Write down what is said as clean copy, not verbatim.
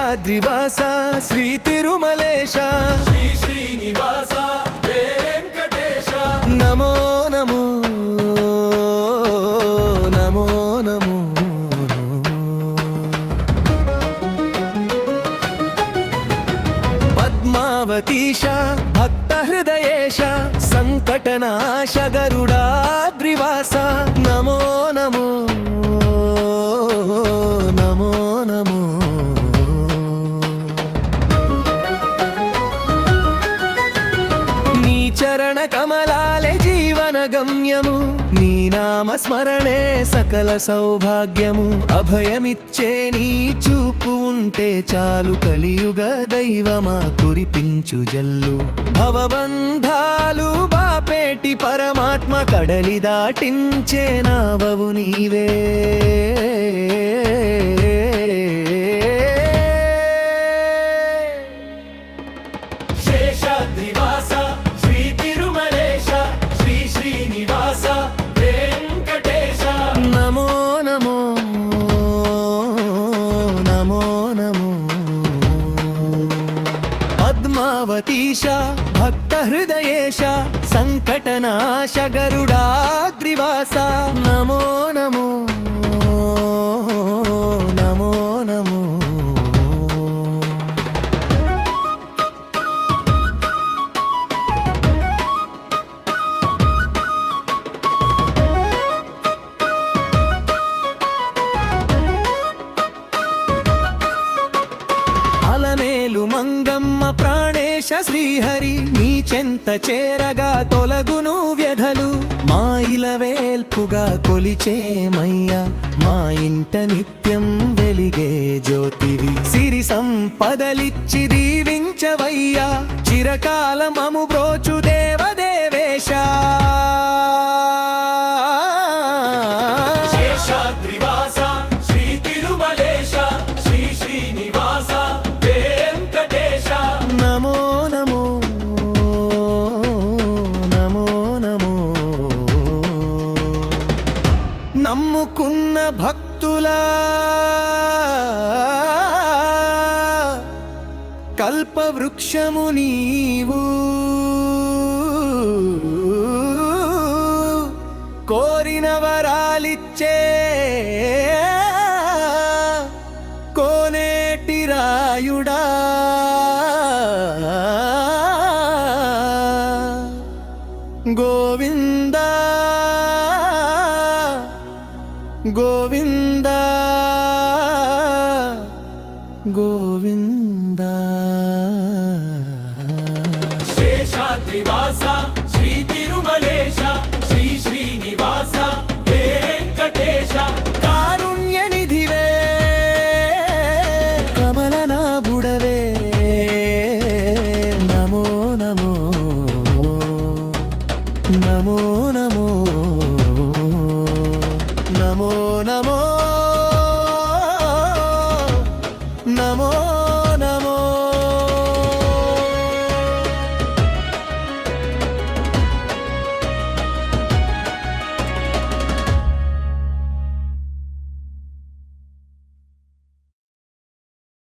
శేషాద్రివాస శ్రీ తిరుమలేశ శ్రీ శ్రీనివాస వెంకటేశ నమో నమో నమో నమో పద్మావతీశ భక్త హృదయేశ సంకటనాశ గరుడాద్రివాస నమో నమో నమో నమో నీ చరణ కమలాలే జీవన గమ్యము నీ నామ స్మరణే సకల సౌభాగ్యము అభయమిచ్చే నీ చూపు ఉంటే చాలు కలియుగ దైవమా కురిపించు జల్లు భవబంధాలు బాపేటి పరమాత్మ కడలి దాటించే నావవు నీవే శేషాద్రివాస శ్రీ తిరుమలేశ శ్రీ శ్రీనివాస వెంకటేశ నమో నమో నమో నమో పద్మావతీశ భక్త హృదయేశ సంకటనాశ గరుడాద్రివాస నమో నమో నమో నమో అలమేలు మంగమ్మ ప్రాణేశ శ్రీహరి నీ చెంత చేరగా తొలగును వ్యధలు మా ఇలవేల్పుగా కొలిచేమయ్యా మా ఇంట నిత్యం వెలిగే జ్యోతివి సిరి సంపదలిచ్చి దీవించవయ్యా చిరకాలమము బ్రోచు దేవదేవేశ శేషాద్రివాస శ్రీ తిరుమలేశ శ్రీ శ్రీనివాస వెంకటేశ నమో నమో నమో నమో నమ్ముకున్న భక్తుల కల్పవృక్షము నీవు కోరిన వరాలిచ్చే కోనేటి రాయుడా గోవింద గోవింద గోవింద శేషాద్రివాస శ్రీ తిరుమలేశ శ్రీ శ్రీనివాస వెంకటేశ కారుణ్య నిధివే కమలనాభుడవే నమో నమో నమో నమో నమో నమో నమో